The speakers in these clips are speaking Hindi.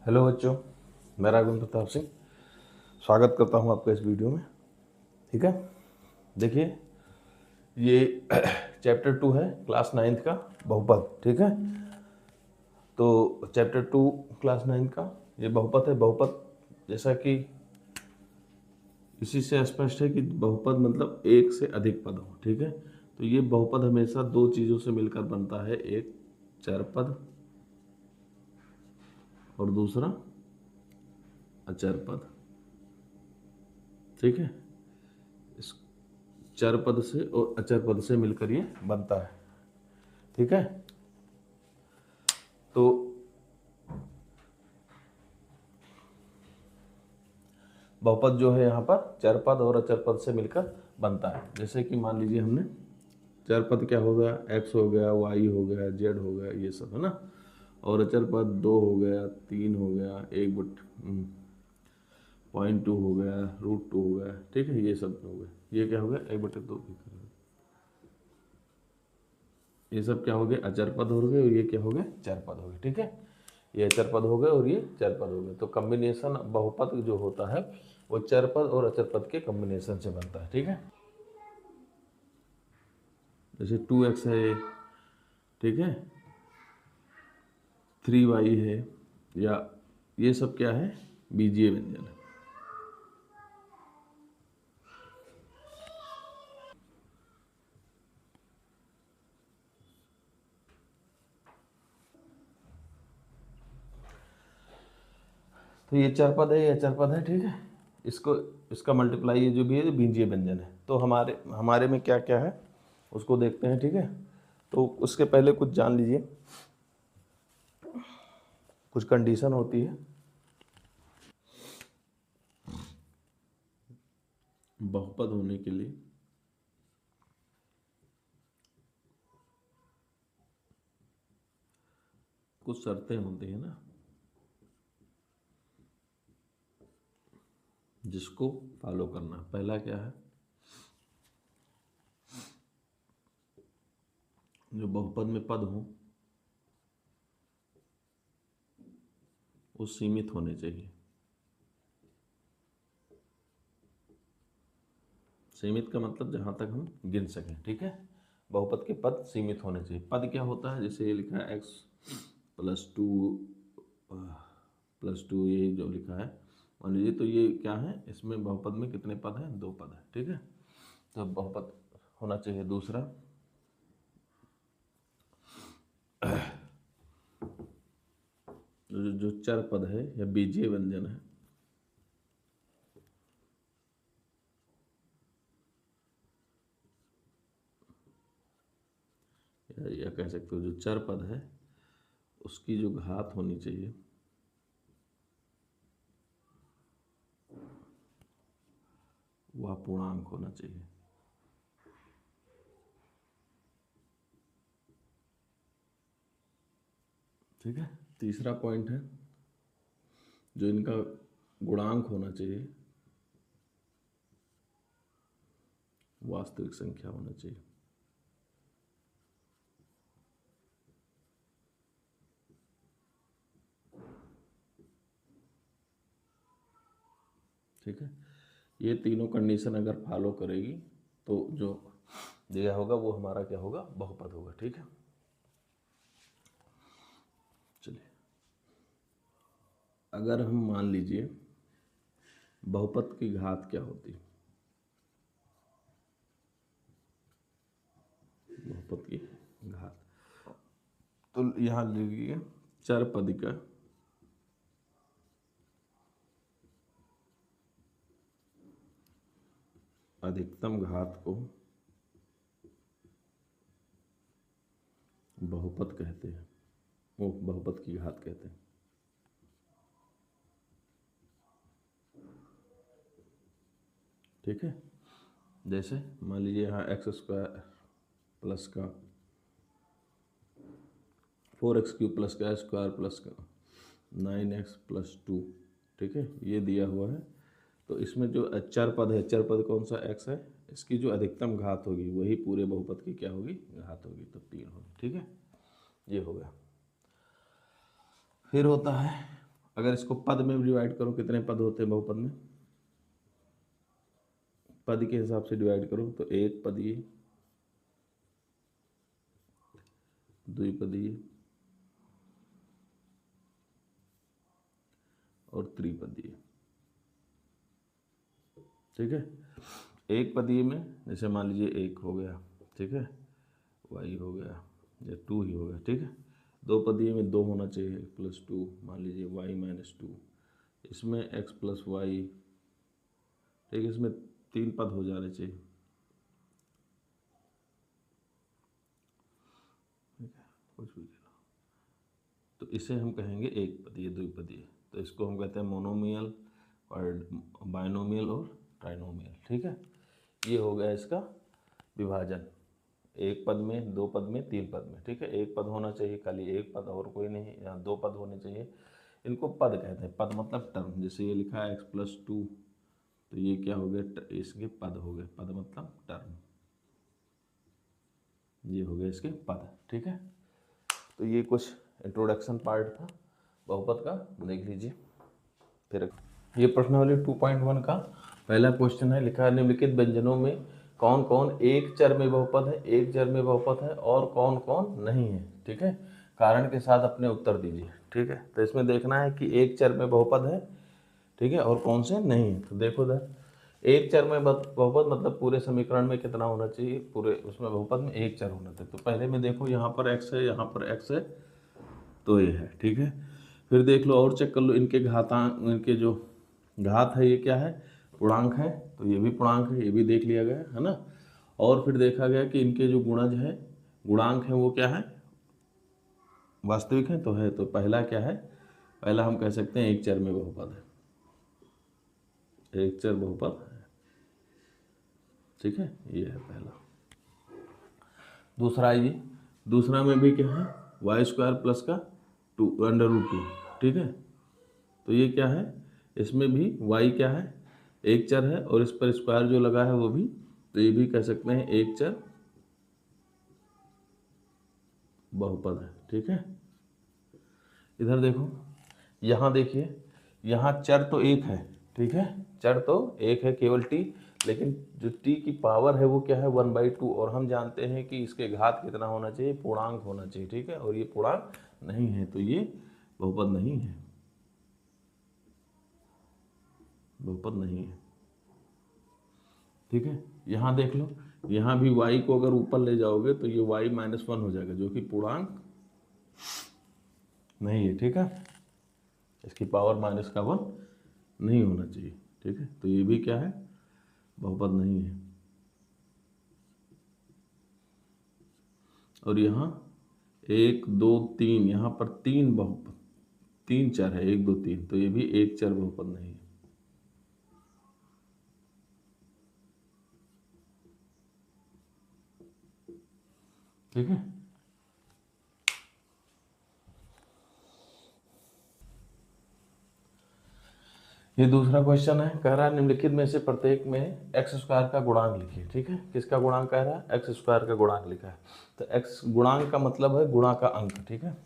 हेलो बच्चों, मैं राघवेंद्र प्रताप सिंह स्वागत करता हूं आपका इस वीडियो में। ठीक है, देखिए ये चैप्टर 2 है क्लास 9th का बहुपद। ठीक है, तो चैप्टर 2 क्लास 9th का ये बहुपद है। बहुपद जैसा कि इसी से स्पष्ट है कि बहुपद मतलब एक से अधिक पद हो। ठीक है, तो ये बहुपद हमेशा दो चीज़ों से मिलकर बनता है, एक चरपद और दूसरा अचर पद। ठीक है, इस चर पद से और अचर पद से मिलकर ये बनता है। ठीक है, तो बहुपद जो है यहाँ पर चर पद और अचर पद से मिलकर बनता है। जैसे कि मान लीजिए हमने चर पद क्या हो गया, x हो गया, y हो गया, z हो गया, ये सब है ना। और अचर पद 2 हो गया, 3 हो गया, 1/2 हो गया, √2 हो गया। ठीक है, ये सब हो गया। ये क्या हो गया, 1/2। ये सब क्या हो गए, अचर पद हो गए, और ये क्या हो गए, चर पद हो गए। ठीक है, ये अचर पद हो गए और ये चर पद हो गए। तो कॉम्बिनेशन बहुपद जो होता है वो चर पद और अचर पद के कॉम्बिनेशन से बनता है। ठीक है, जैसे 2x है, ठीक है, 3y है, या ये सब क्या है, बीजीय व्यंजन है। तो ये चर पद है, ये अचर पद है। ठीक है, इसको इसका मल्टीप्लाई ये जो भी है बीजीय व्यंजन है। तो हमारे में क्या क्या है उसको देखते हैं। ठीक है, तो उसके पहले कुछ जान लीजिए, कुछ कंडीशन होती है बहुपद होने के लिए। कुछ शर्तें होती हैं ना, जिसको फॉलो करना। पहला क्या है, जो बहुपद में पद हो वो सीमित होने चाहिए। सीमित का मतलब जहां तक हम गिन सकें। ठीक है, बहुपद के पद सीमित होने चाहिए। पद क्या होता है, जैसे ये लिखा है x+2 ये जो लिखा है, मान लीजिए, तो ये क्या है, इसमें बहुपद में कितने पद हैं, 2 पद हैं। ठीक है, तो बहुपद होना चाहिए। दूसरा, जो चर पद है या बीजीय व्यंजन है, या कह सकते हो जो चर पद है उसकी जो घात होनी चाहिए वह पूर्णांक होना चाहिए। ठीक है, तीसरा पॉइंट है जो इनका गुणांक होना चाहिए वास्तविक संख्या होना चाहिए। ठीक है, ये तीनों कंडीशन अगर फॉलो करेगी तो जो दिया होगा वो हमारा क्या होगा, बहुपद होगा। ठीक है, चलिए, अगर हम मान लीजिए बहुपद की घात क्या होती है, बहुपद की घात, तो यहाँ लिखिए चर पद का अधिकतम घात को बहुपद कहते हैं, वो बहुपद की घात कहते हैं। ठीक है, जैसे मान लीजिए यहाँ x² प्लस का 4x³ प्लस का स्क्वायर प्लस का 9x+2। ठीक है, ये दिया हुआ है। तो इसमें जो चर पद है, चर पद कौन सा, x है, इसकी जो अधिकतम घात होगी वही पूरे बहुपद की क्या होगी, घात होगी, तो 3 होगी। ठीक है, ये हो गया। फिर होता है अगर इसको पद में डिवाइड करो, कितने पद होते हैं बहुपद में? पद के हिसाब से डिवाइड करो तो एक पदीय, द्विपदीय और त्रिपदीय। ठीक है, एक पदीय में जैसे मान लीजिए एक हो गया, ठीक है, वाई हो गया या टू ही हो गया, ठीक है। दो पदीय में दो होना चाहिए, प्लस टू, मान लीजिए वाई माइनस टू, इसमें एक्स प्लस वाई, ठीक है, इसमें तीन पद हो जाने चाहिए, ठीक है, कुछ भी तो इसे हम कहेंगे एक पदीय, द्विपदीय। तो इसको हम कहते हैं मोनोमियल और बाइनोमियल और ट्राइनोमियल। ठीक है, ये हो गया इसका विभाजन, एक पद में, दो पद में, तीन पद में। ठीक है, एक पद होना चाहिए, खाली एक पद और कोई नहीं, या दो पद होने चाहिए, इनको पद कहते हैं। पद मतलब टर्म, जैसे ये लिखा है एक्स प्लस टू, तो ये क्या हो गया, इसके पद हो गए, पद मतलब टर्म, ये हो गए इसके पद। ठीक है, तो ये कुछ इंट्रोडक्शन पार्ट था बहुपद का, देख लीजिए। फिर ये प्रश्नावली 2.1 का पहला क्वेश्चन है, लिखा है निम्नलिखित व्यंजनों में कौन कौन एक चर में बहुपद है, एक चर में बहुपद है और कौन कौन नहीं है। ठीक है, कारण के साथ अपने उत्तर दीजिए। ठीक है, तो इसमें देखना है कि एक चर में बहुपद है, ठीक है, और कौन से नहीं है। तो देखो इधर, एक चर में बहुपद मतलब पूरे समीकरण में कितना होना चाहिए, पूरे उसमें बहुपद में एक चर होना चाहिए। तो पहले में देखो, यहाँ पर एक्स है, यहाँ पर एक्स है, तो ये है। ठीक है, फिर देख लो और चेक कर लो, इनके घातांक, इनके जो घात है ये क्या है, पूर्णांक है, तो ये भी पूर्णांक है, ये भी देख लिया गया है ना। और फिर देखा गया कि इनके जो गुणज है, गुणांक है, वो क्या है, वास्तविक है, तो है। तो पहला क्या है, पहला हम कह सकते हैं एक चर में बहुपद है, एक चर बहुपद है। ठीक है, ये है पहला। दूसरा ये, दूसरा में भी क्या है, वाई स्क्वायर प्लस का टू अंडर रूट टू। ठीक है, तो ये क्या है, इसमें भी y क्या है, एक चर है, और इस पर स्क्वायर जो लगा है वो भी, तो ये भी कह सकते हैं एक चर बहुपद है। ठीक है, इधर देखो, यहाँ देखिए, यहाँ चर तो एक है, ठीक है, चर तो एक है केवल t, लेकिन जो t की पावर है वो क्या है 1/2, और हम जानते हैं कि इसके घात कितना होना चाहिए, पूर्णांक होना चाहिए। ठीक है, और ये पूर्णांक नहीं है, तो ये बहुपद नहीं है, बहुपद नहीं है। ठीक है, यहाँ देख लो, यहाँ भी y को अगर ऊपर ले जाओगे तो ये y -1 हो जाएगा, जो कि पूर्णांक नहीं है। ठीक है, इसकी पावर -1 नहीं होना चाहिए। ठीक है, तो ये भी क्या है, बहुपद नहीं है। और यहाँ 1 2 3, यहाँ पर तीन बहुपद, तीन चर है, 1 2 3, तो ये भी एक चर बहुपद नहीं है। ठीक है, ये दूसरा क्वेश्चन है, कह रहा है निम्नलिखित में से प्रत्येक में एक्स स्क्वायर का गुणांक लिखिए। ठीक है, किसका गुणांक कह रहा है, एक्स स्क्वायर का गुणांक लिखा है। तो एक्स गुणांक का मतलब है गुणा का अंक। ठीक है,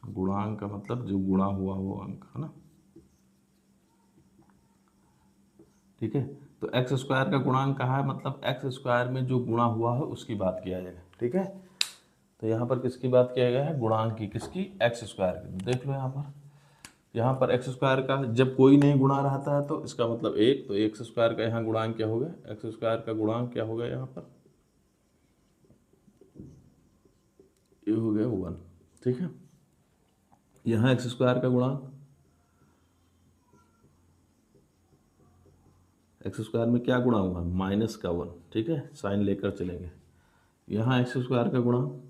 गुणांक का मतलब जो गुणा हुआ वो अंक है ना। ठीक है, तो एक्स स्क्वायर का गुणांक कहा है, मतलब एक्स स्क्वायर में जो गुणा हुआ है उसकी बात किया जाएगा। ठीक है, तो यहाँ पर किसकी बात किया गया है, गुणांक की, किसकी, एक्स स्क्वायर की। देख लो यहाँ पर एक्स स्क्वायर का जब कोई नहीं गुणा रहता है तो इसका मतलब एक, तो एक्स स्क्वायर का यहाँ गुणांक क्या हो गया, एक्स स्क्वायर का गुणांक क्या हो गया, यहाँ पर ये हो गया 1। ठीक है, यहाँ एक्स स्क्वायर का गुणांक, एक्स स्क्वायर में क्या गुणा हुआ, -1। ठीक है, साइन लेकर चलेंगे। यहाँ एक्स स्क्वायर का गुणांक,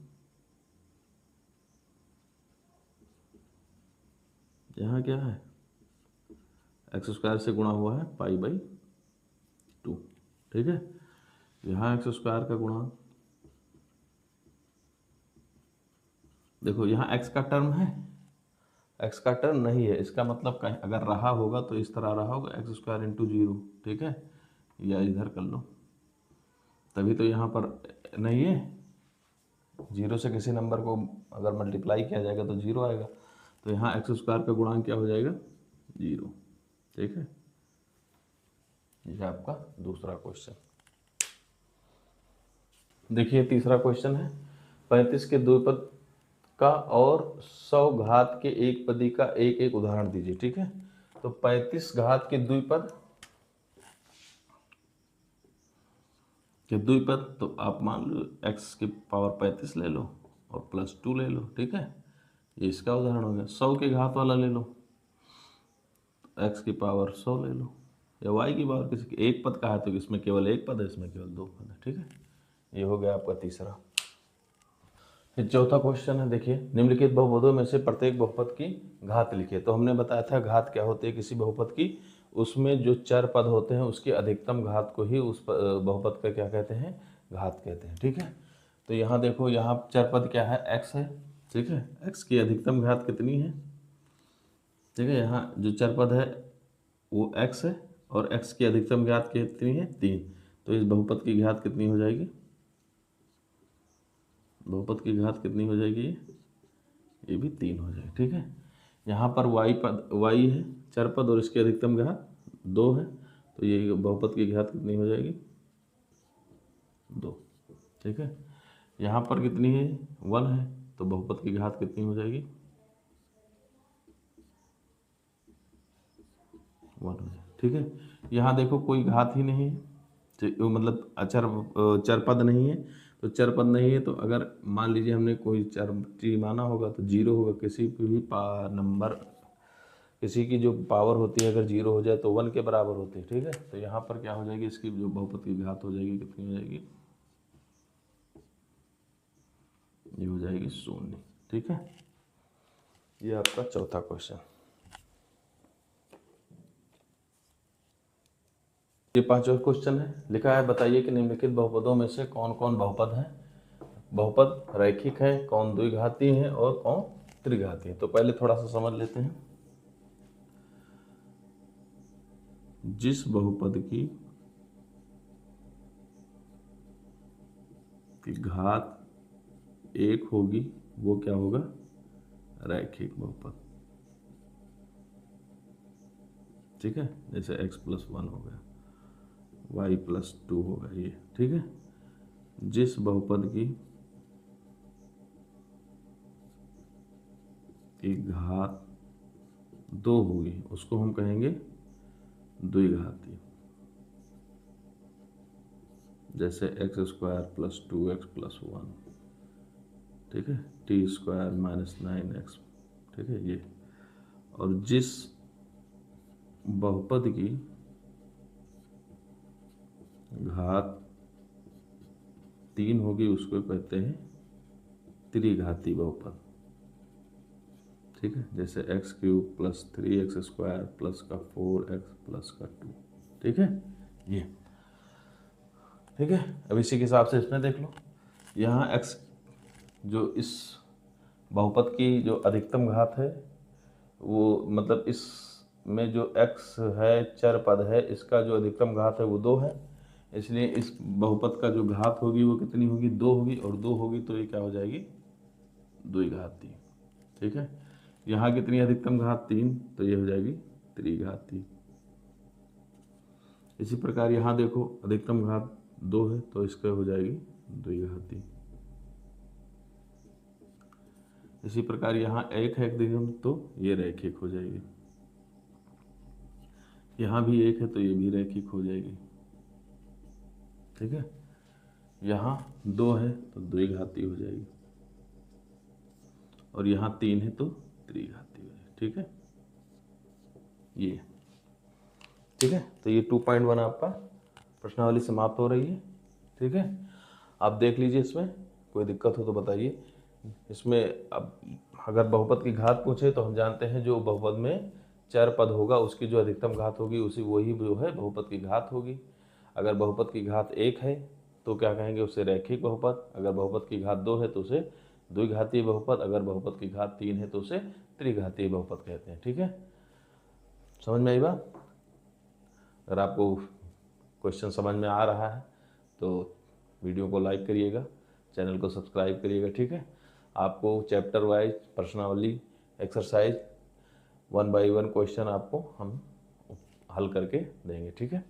यहाँ क्या है, एक्स स्क्वायर से गुणा हुआ है π/2। ठीक है, यहाँ एक्स स्क्वायर का गुणांक, देखो यहाँ एक्स का टर्म है, एक्स का टर्म नहीं है, इसका मतलब कहीं अगर रहा होगा तो इस तरह रहा होगा, एक्स स्क्वायर इंटू 0। ठीक है, या इधर कर लो, तभी तो यहाँ पर नहीं है, जीरो से किसी नंबर को अगर मल्टीप्लाई किया जाएगा तो जीरो आएगा, तो यहाँ एक्स स्क्वायर का गुणांक क्या हो जाएगा, जीरो। ठीक है, ये आपका दूसरा क्वेश्चन। देखिए तीसरा क्वेश्चन है, 35 के द्विपद का और 100 घात के एक पदी का एक एक उदाहरण दीजिए। ठीक है, तो 35 घात के द्विपद तो आप मान लो x की पावर 35 ले लो और प्लस 2 ले लो। ठीक है, ये इसका उदाहरण हो गया। 100 के घात वाला ले लो, x की पावर 100 ले लो, या y की पावर किसी एक पद का है तो इसमें केवल एक पद है, इसमें केवल दो पद है। ठीक है, ये हो गया आपका तीसरा। फिर चौथा क्वेश्चन है, देखिए निम्नलिखित बहुपदों में से प्रत्येक बहुपद की घात लिखिए। तो हमने बताया था घात क्या होती है किसी बहुपद की, उसमें जो चर पद होते हैं उसकी अधिकतम घात को ही उस बहुपद का क्या कहते हैं, घात कहते हैं। ठीक है, तो यहाँ देखो, यहाँ चर पद क्या है, x है। ठीक है, x की अधिकतम घात कितनी है, ठीक है, यहाँ जो चर पद है वो x है और x की अधिकतम घात कितनी है, 3। तो इस बहुपद की घात कितनी हो जाएगी, बहुपद की घात कितनी हो जाएगी, ये भी 3 हो जाएगी। ठीक है, यहाँ पर y है चर पद और इसकी अधिकतम घात 2 है, तो ये बहुपद की घात कितनी हो जाएगी, 2। ठीक है, यहाँ पर कितनी है, 1 है, तो बहुपद की घात कितनी हो जाएगी, 1 हो जाएगी। ठीक है, यहाँ देखो कोई घात ही नहीं है, मतलब चर पद नहीं है, तो चर पद नहीं है तो अगर मान लीजिए हमने कोई चर माना होगा तो जीरो होगा। किसी भी नंबर, किसी की जो पावर होती है अगर जीरो हो जाए तो 1 के बराबर होती है। ठीक है, तो यहाँ पर क्या हो जाएगी, इसकी जो बहुपद की घात हो जाएगी कितनी हो जाएगी, ये हो जाएगी 0। ठीक है, ये आपका चौथा क्वेश्चन। ये पांचवा क्वेश्चन है, लिखा है बताइए कि निम्नलिखित बहुपदों में से कौन कौन बहुपद है, बहुपद रैखिक है, कौन द्विघाती है और कौन त्रिघाती है। तो पहले थोड़ा सा समझ लेते हैं। जिस बहुपद की घात 1 होगी वो क्या होगा, रैखिक बहुपद। ठीक है, जैसे x+1 हो गया, y+2 होगा ये। ठीक है, जिस बहुपद की घात 2 होगी उसको हम कहेंगे द्विघाती। जैसे x² + 2x+1, ठीक है, t² - 9x। ठीक है, ये। और जिस बहुपद की घात 3 होगी उसको कहते हैं त्रिघाती बहुपद। ठीक है, जैसे x³ + 3x² + 4x + 2। ठीक है, ये। ठीक है, अब इसी के हिसाब से इसमें देख लो, यहाँ x जो इस बहुपद की जो अधिकतम घात है वो, मतलब इस में जो x है चर पद है, इसका जो अधिकतम घात है वो 2 है, इसलिए इस बहुपद का जो घात होगी वो कितनी होगी, 2 होगी, और 2 होगी तो ये क्या हो जाएगी, द्विघाती। ठीक है, यहाँ कितनी अधिकतम घात, 3, तो ये हो जाएगी त्रिघाती। इसी प्रकार यहाँ देखो अधिकतम घात 2 है तो इसका हो जाएगी द्विघाती। इसी प्रकार यहाँ 1 है अधिकतम तो ये रैखिक हो जाएगी। यहाँ भी 1 है तो ये भी रैखिक हो जाएगी। ठीक है, यहाँ 2 है तो द्विघाती हो जाएगी, और यहाँ 3 है तो त्रिघाती हो जाएगी। ठीक है, ये। ठीक है, तो ये 2.1 आपका प्रश्नावली समाप्त हो रही है। ठीक है, आप देख लीजिए, इसमें कोई दिक्कत हो तो बताइए। इसमें अब अगर बहुपद की घात पूछे तो हम जानते हैं जो बहुपद में चर पद होगा उसकी जो अधिकतम घात होगी उसी वही जो है बहुपद की घात होगी। अगर बहुपद की घात 1 है तो क्या कहेंगे, उसे रैखिक बहुपद। अगर बहुपद की घात 2 है तो उसे द्विघातीय बहुपद। अगर बहुपद की घात 3 है तो उसे त्रिघातीय बहुपद कहते हैं। ठीक है, समझ में आई बात? अगर आपको क्वेश्चन समझ में आ रहा है तो वीडियो को लाइक करिएगा, चैनल को सब्सक्राइब करिएगा, ठीक है। आपको चैप्टर वाइज प्रश्नावली एक्सरसाइज 1 बाय 1 क्वेश्चन आपको हम हल करके देंगे, ठीक है।